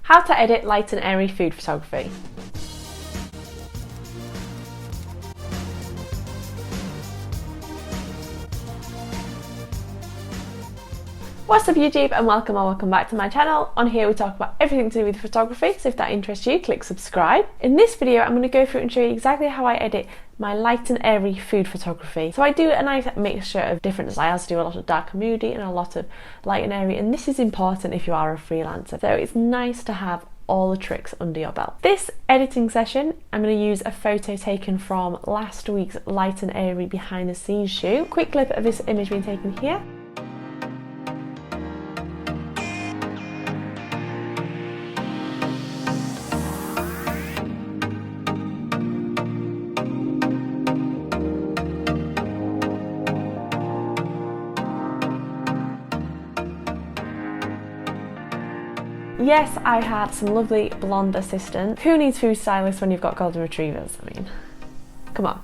How to edit light and airy food photography. What's up YouTube, and welcome back to my channel. On here we talk about everything to do with photography, so if that interests you, click subscribe. In this video I'm going to go through and show you exactly how I edit my light and airy food photography. So I do a nice mixture of different styles. I do a lot of dark and moody and a lot of light and airy, and this is important if you are a freelancer. So it's nice to have all the tricks under your belt. This editing session, I'm going to use a photo taken from last week's light and airy behind the scenes shoot. Quick clip of this image being taken here. Yes, I had some lovely blonde assistants. Who needs food stylists when you've got golden retrievers? I mean, come on.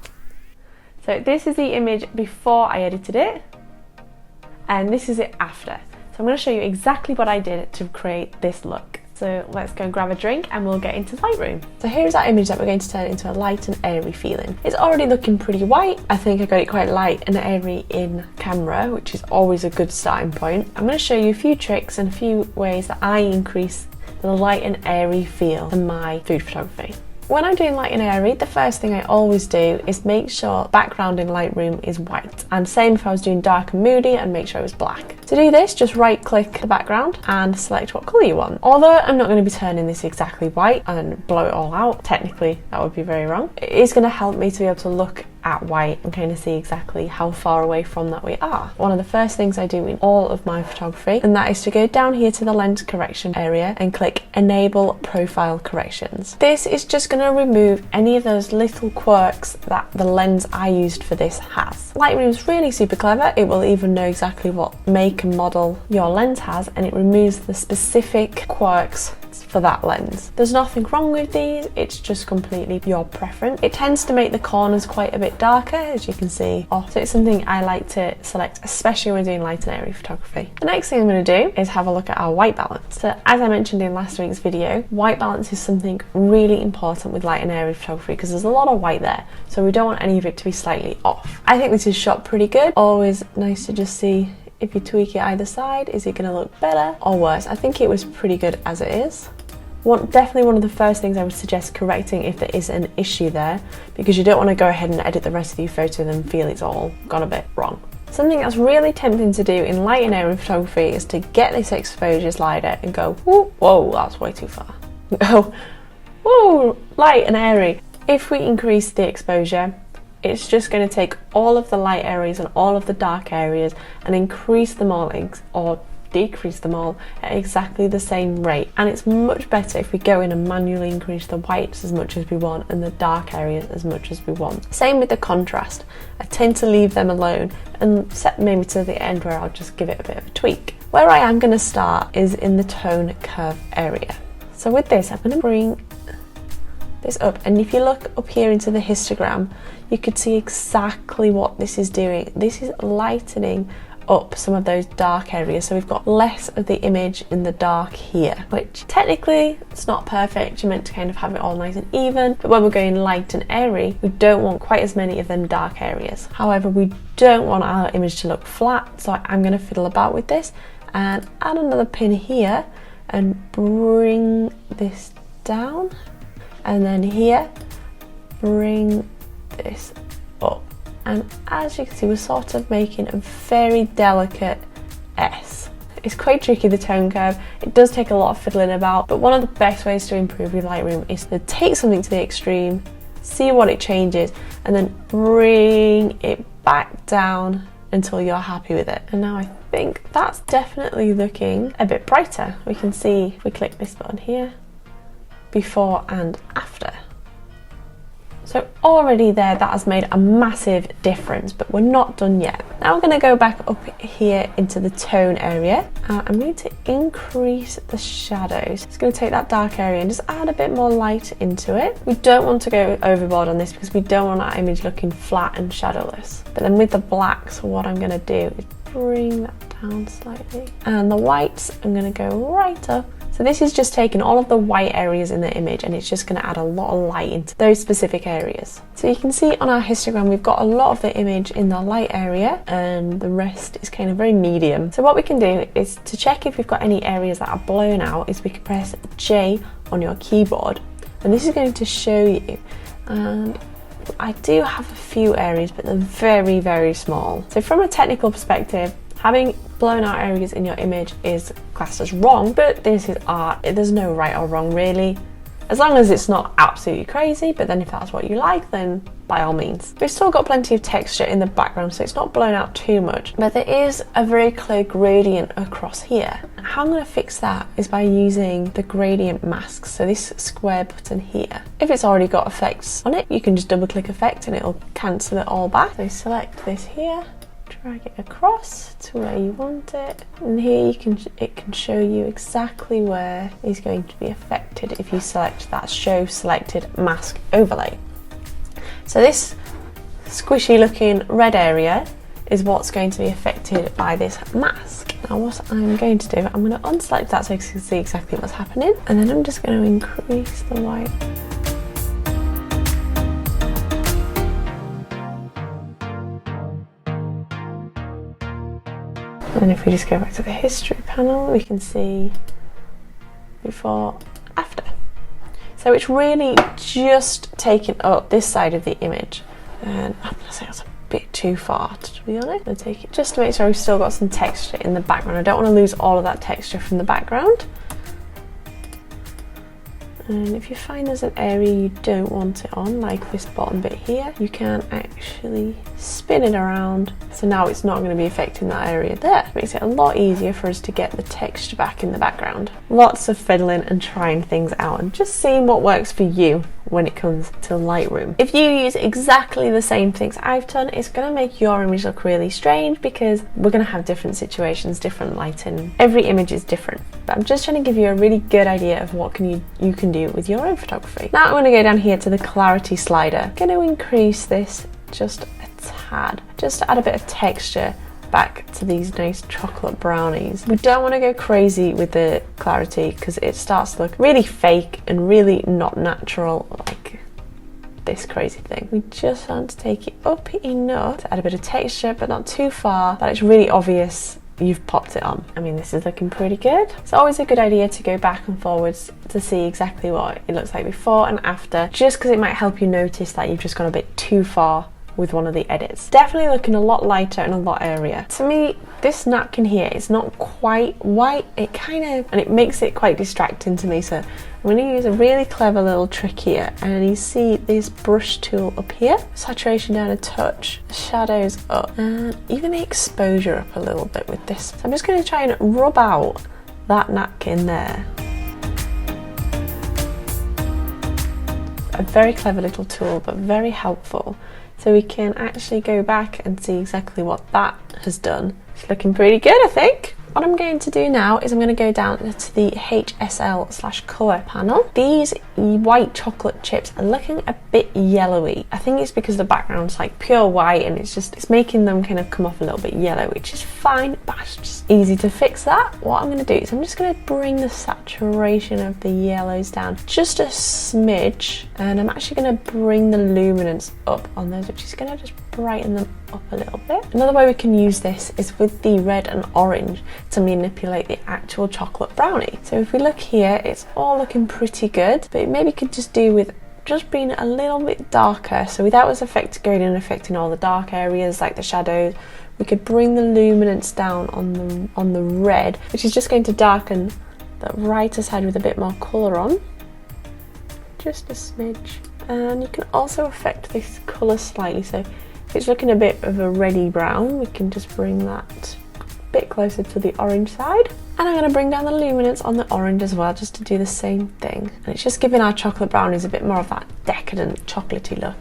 So this is the image before I edited it, and this is it after. So I'm going to show you exactly what I did to create this look. So let's go and grab a drink and we'll get into Lightroom. So here's our image that we're going to turn into a light and airy feeling. It's already looking pretty white. I think I got it quite light and airy in camera, which is always a good starting point. I'm going to show you a few tricks and a few ways that I increase the light and airy feel in my food photography. When I'm doing light and airy, the first thing I always do is make sure background in Lightroom is white. And same if I was doing dark and moody, and make sure it was black. To do this, just right click the background and select what colour you want. Although I'm not going to be turning this exactly white and blow it all out, technically that would be very wrong. It is going to help me to be able to look at white and kind of see exactly how far away from that we are. One of the first things I do in all of my photography, and that is to go down here to the lens correction area and click enable profile corrections. This is just going to remove any of those little quirks that the lens I used for this has. Lightroom is really super clever. It will even know exactly what make and model your lens has, and it removes the specific quirks for that lens. There's nothing wrong with these, it's just completely your preference. It tends to make the corners quite a bit darker, as you can see off. So it's something I like to select, especially when doing light and airy photography. The next thing I'm going to do is have a look at our white balance. So as I mentioned in last week's video, white balance is something really important with light and airy photography because there's a lot of white there, so we don't want any of it to be slightly off. I think this is shot pretty good. Always nice to just see if you tweak it either side, is it going to look better or worse? I think it was pretty good as it is. Definitely one of the first things I would suggest correcting if there is an issue there, because you don't want to go ahead and edit the rest of your photo and then feel it's all gone a bit wrong. Something that's really tempting to do in light and airy photography is to get this exposure slider and go, whoa, that's way too far. Go, whoa, light and airy. If we increase the exposure, it's just going to take all of the light areas and all of the dark areas and increase them all or decrease them all at exactly the same rate. And it's much better if we go in and manually increase the whites as much as we want and the dark areas as much as we want. Same with the contrast. I tend to leave them alone and set maybe to the end where I'll just give it a bit of a tweak. Where I am going to start is in the tone curve area. So with this, I'm going to bring this up, and if you look up here into the histogram, you could see exactly what this is doing. This is lightening up some of those dark areas, so we've got less of the image in the dark here, which technically it's not perfect. You're meant to kind of have it all nice and even, but when we're going light and airy, we don't want quite as many of them dark areas. However, we don't want our image to look flat, so I'm going to fiddle about with this and add another pin here and bring this down, and then here bring this up. And as you can see, we're sort of making a very delicate S. It's quite tricky, the tone curve. It does take a lot of fiddling about, but one of the best ways to improve with Lightroom is to take something to the extreme, see what it changes, and then bring it back down until you're happy with it. And now I think that's definitely looking a bit brighter. We can see, if we click this button here, before and after. So already there, that has made a massive difference, but we're not done yet. Now we're going to go back up here into the tone area. I'm going to increase the shadows. It's going to take that dark area and just add a bit more light into it. We don't want to go overboard on this because we don't want our image looking flat and shadowless. But then with the blacks, what I'm going to do is bring that down slightly. And the whites, I'm going to go right up So this is just taking all of the white areas in the image and it's just going to add a lot of light into those specific areas. So you can see on our histogram we've got a lot of the image in the light area and the rest is kind of very medium. So what we can do is to check if we've got any areas that are blown out is we can press J on your keyboard and this is going to show you. And I do have a few areas but they're very, very small. So from a technical perspective, having blown out areas in your image is classed as wrong, but this is art. There's no right or wrong really, as long as it's not absolutely crazy, but then if that's what you like, then by all means. We've still got plenty of texture in the background, so it's not blown out too much, but there is a very clear gradient across here. How I'm going to fix that is by using the gradient mask, so this square button here. If it's already got effects on it, you can just double click effect and it'll cancel it all back. So select this here, drag it across to where you want it, and here it can show you exactly where is going to be affected if you select that show selected mask overlay. So this squishy looking red area is what's going to be affected by this mask. Now what I'm going to do, I'm going to unselect that so you can see exactly what's happening, and then I'm just going to increase the white. And if we just go back to the history panel, we can see before, after. So it's really just taken up this side of the image. And I'm gonna say that's a bit too far, to be honest. I'm gonna take it just to make sure we've still got some texture in the background. I don't want to lose all of that texture from the background. And if you find there's an area you don't want it on, like this bottom bit here, you can actually spin it around. So now it's not going to be affecting that area there. It makes it a lot easier for us to get the texture back in the background. Lots of fiddling and trying things out and just seeing what works for you when it comes to Lightroom. If you use exactly the same things I've done, it's going to make your image look really strange because we're going to have different situations, different lighting. Every image is different. But I'm just trying to give you a really good idea of what you can do with your own photography. Now I'm going to go down here to the clarity slider. I'm going to increase this just a tad, just to add a bit of texture back to these nice chocolate brownies. We don't want to go crazy with the clarity because it starts to look really fake and really not natural, like this crazy thing. We just want to take it up enough to add a bit of texture, but not too far that it's really obvious you've popped it on. I mean, this is looking pretty good. It's always a good idea to go back and forwards to see exactly what it looks like before and after, just because it might help you notice that you've just gone a bit too far with one of the edits. Definitely looking a lot lighter and a lot airier. To me, this napkin here is not quite white. It kind of, and it makes it quite distracting to me. So I'm going to use a really clever little trick here. And you see this brush tool up here, saturation down a touch, the shadows up, and even the exposure up a little bit with this. So I'm just going to try and rub out that napkin there. A very clever little tool, but very helpful. So we can actually go back and see exactly what that has done. It's looking pretty good, I think. What I'm going to do now is I'm going to go down to the HSL/color panel. These white chocolate chips are looking a bit yellowy. I think it's because the background's like pure white and it's making them kind of come off a little bit yellow, which is fine, but it's just easy to fix that. What I'm going to do is I'm just going to bring the saturation of the yellows down just a smidge, and I'm actually going to bring the luminance up on those, which is going to just brighten them up a little bit. Another way we can use this is with the red and orange to manipulate the actual chocolate brownie. So if we look here, it's all looking pretty good, but maybe could just do with just being a little bit darker. So without this effect going and affecting all the dark areas like the shadows, we could bring the luminance down on the red, which is just going to darken the brighter side with a bit more colour on. Just a smidge. And you can also affect this colour slightly. So if it's looking a bit of a reddy brown, we can just bring that a bit closer to the orange side. And I'm going to bring down the luminance on the orange as well, just to do the same thing. And it's just giving our chocolate brownies a bit more of that decadent chocolatey look.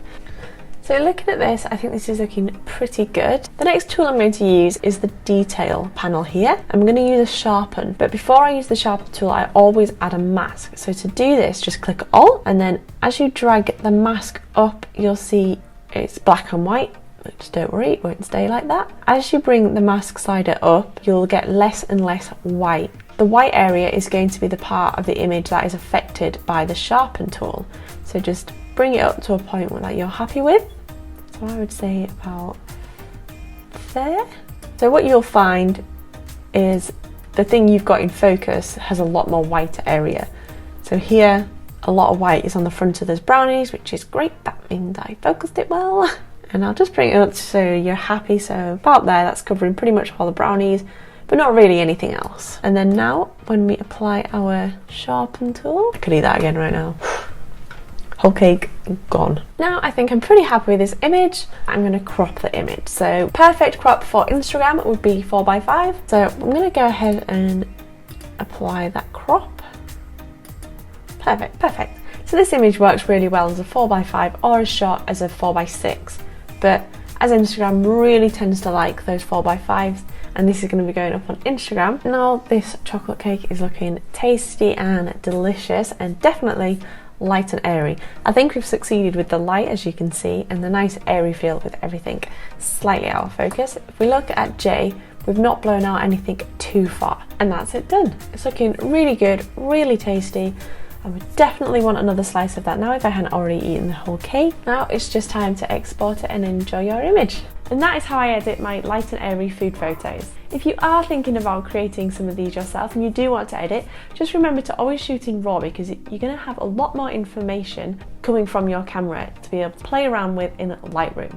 So looking at this, I think this is looking pretty good. The next tool I'm going to use is the detail panel here. I'm going to use a sharpen, but before I use the sharpen tool, I always add a mask. So to do this, just click Alt, and then as you drag the mask up, you'll see it's black and white. Just don't worry, it won't stay like that. As you bring the mask slider up, you'll get less and less white. The white area is going to be the part of the image that is affected by the sharpen tool. So just bring it up to a point that you're happy with. So I would say about there. So what you'll find is the thing you've got in focus has a lot more white area. So here, a lot of white is on the front of those brownies, which is great. That means I focused it well. And I'll just bring it up so you're happy. So about there, that's covering pretty much all the brownies, but not really anything else. And then now, when we apply our sharpen tool, I could eat that again right now. Whole cake gone. Now I think I'm pretty happy with this image. I'm gonna crop the image. So perfect crop for Instagram would be 4:5. So I'm gonna go ahead and apply that crop. Perfect, perfect. So this image works really well as a 4:5 or as short as a 4:6. But as Instagram really tends to like those 4:5s, and this is going to be going up on Instagram. Now this chocolate cake is looking tasty and delicious and definitely light and airy. I think we've succeeded with the light, as you can see, and the nice airy feel with everything slightly out of focus. If we look at J, we've not blown out anything too far, and that's it done. It's looking really good, really tasty. I would definitely want another slice of that now if I hadn't already eaten the whole cake. Now it's just time to export it and enjoy your image. And that is how I edit my light and airy food photos. If you are thinking about creating some of these yourself and you do want to edit, just remember to always shoot in RAW, because you're going to have a lot more information coming from your camera to be able to play around with in Lightroom.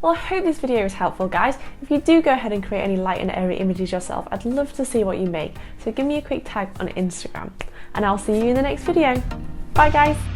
Well, I hope this video is helpful, guys. If you do go ahead and create any light and airy images yourself, I'd love to see what you make. So give me a quick tag on Instagram, and I'll see you in the next video. Bye, guys.